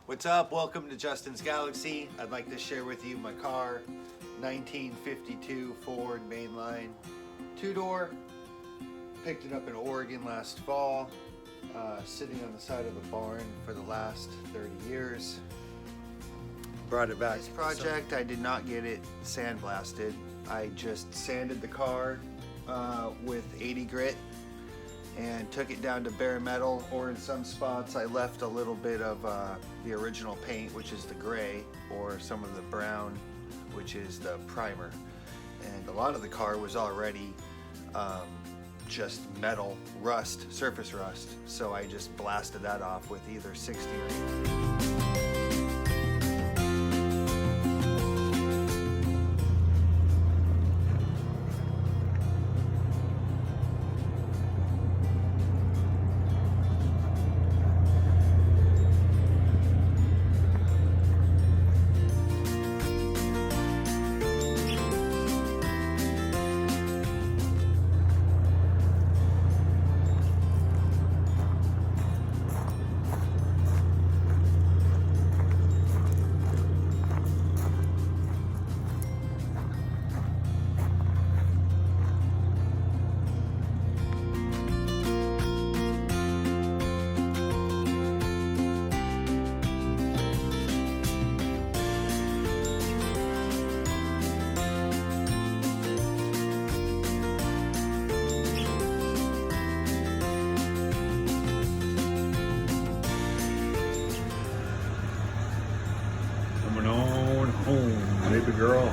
What's up? Welcome to Justin's Galaxy. I'd like to share with you my car, 1952 Ford Mainline, two-door. Picked it up in Oregon last fall, sitting on the side of a barn for the last 30 years. Brought it back. This project, I did not get it sandblasted. I just sanded the car with 80 grit and took it down to bare metal, or in some spots I left a little bit of the original paint, which is the gray, or some of the brown, which is the primer. And a lot of the car was already just metal rust, surface rust, so I just blasted that off with either 60 or 80. Coming on home, baby girl.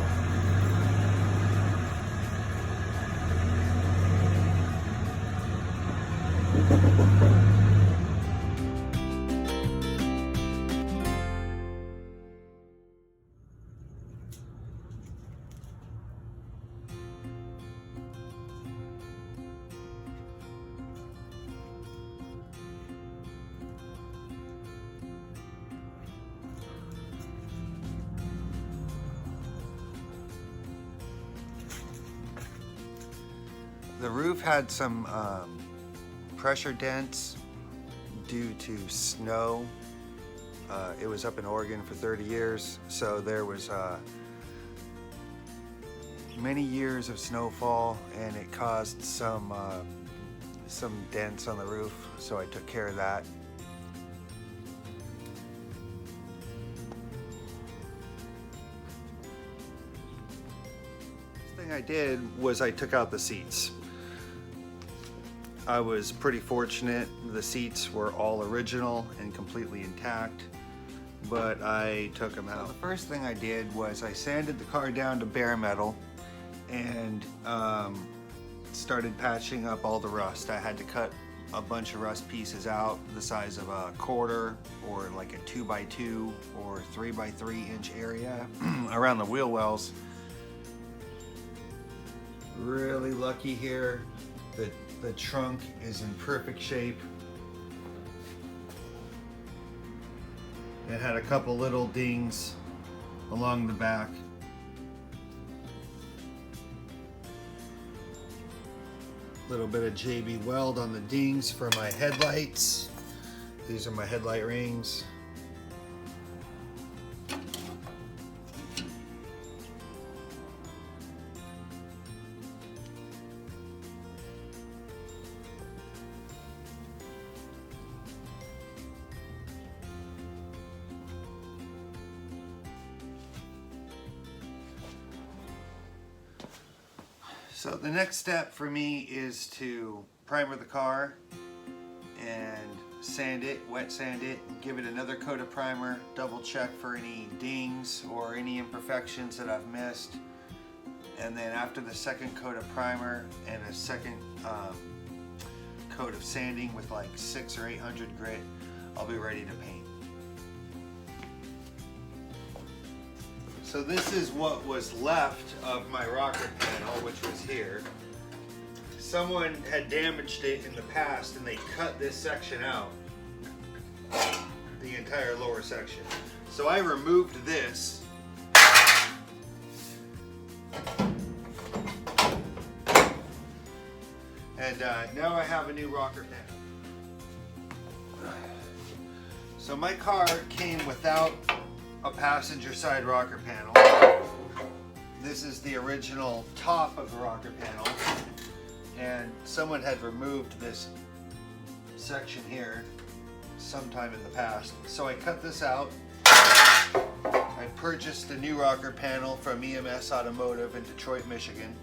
The roof had some pressure dents due to snow. It was up in Oregon for 30 years, so there was many years of snowfall, and it caused some dents on the roof, so I took care of that. First thing I did was I took out the seats. I was pretty fortunate. The seats were all original and completely intact, but I took them out. So the first thing I did was I sanded the car down to bare metal and started patching up all the rust. I had to cut a bunch of rust pieces out the size of a quarter, or like a 2x2 or 3x3 inch area around the wheel wells. Really lucky here that the trunk is in perfect shape. It had a couple little dings along the back. Little bit of JB weld on the dings for my headlights. These are my headlight rings. So the next step for me is to primer the car and sand it, wet sand it, give it another coat of primer, double check for any dings or any imperfections that I've missed. And then after the second coat of primer and a second coat of sanding with like 600 or 800 grit, I'll be ready to paint. So this is what was left of my rocker panel, which was here. Someone had damaged it in the past and they cut this section out, the entire lower section. So I removed this. And now I have a new rocker panel. So my car came without a passenger side rocker panel. This is the original top of the rocker panel, and someone had removed this section here sometime in the past. So I cut this out. I purchased a new rocker panel from EMS Automotive in Detroit, Michigan.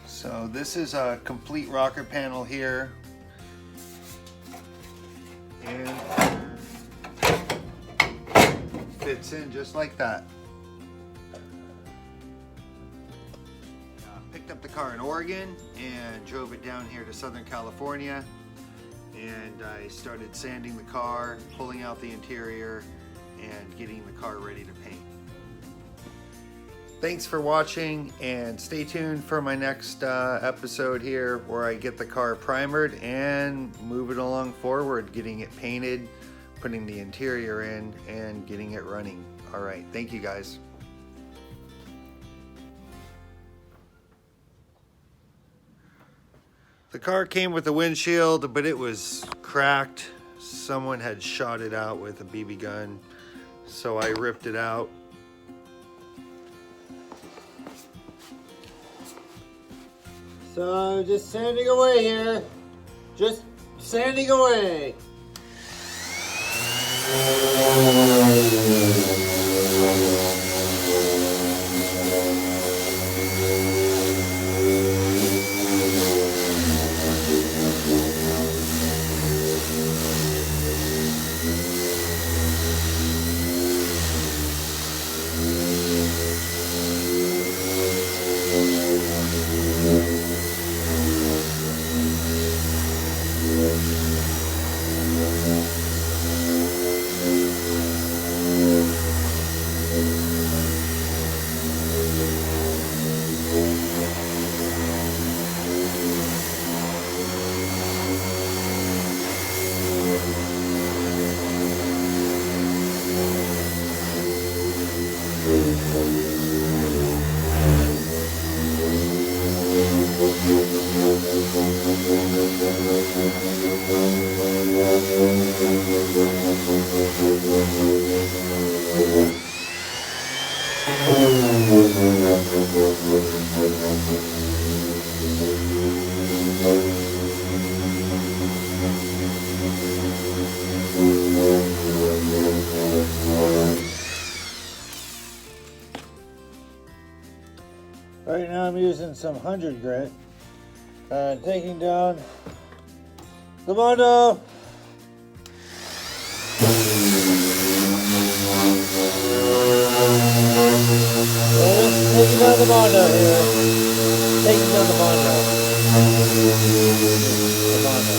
So this is a complete rocker panel here, and fits in just like that. Picked up the car in Oregon and drove it down here to Southern California, and I started sanding the car, pulling out the interior, and getting the car ready to paint. Thanks for watching, and stay tuned for my next episode here where I get the car primered and move it along forward, getting it painted, putting the interior in, and getting it running. All right, thank you guys. The car came with a windshield, but it was cracked. Someone had shot it out with a BB gun, so I ripped it out. So just sanding away here. Just sanding away. Right now I'm using some 100 grit and taking down the Mondo. Taking down the Mondo here. Taking down the Mondo. The Mondo.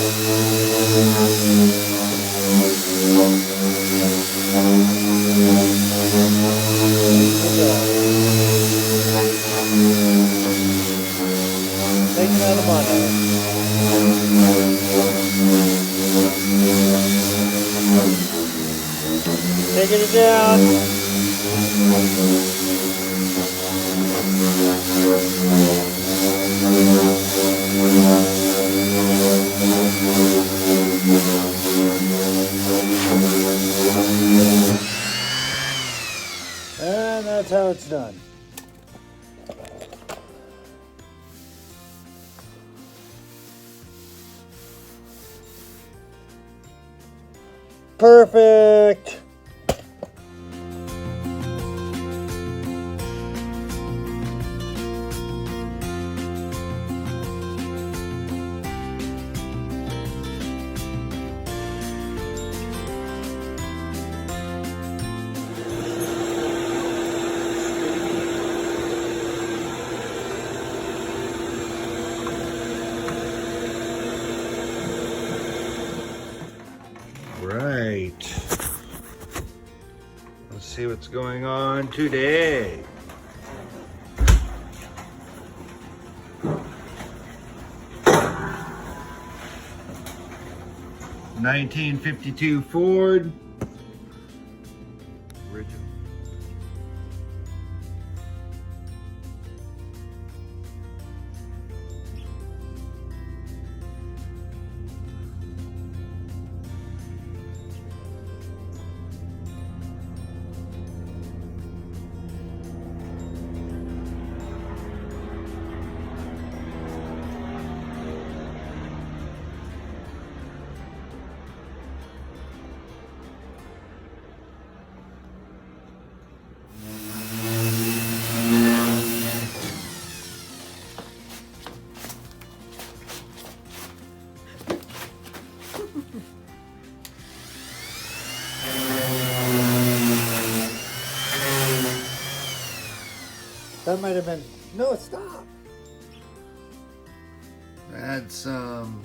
Taking down the Mondo. Taking it down. And that's how it's done. Perfect. Right. Let's see what's going on today. (1952) Ford. Original. that might have been, no, stop. I had some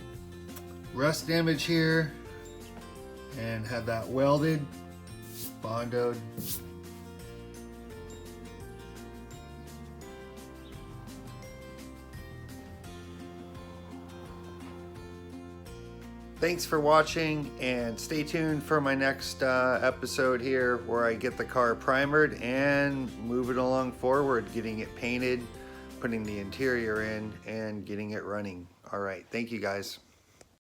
rust damage here and had that welded, bondoed. Thanks for watching, and stay tuned for my next episode here where I get the car primered and move it along forward, getting it painted, putting the interior in, and getting it running. All right, thank you guys.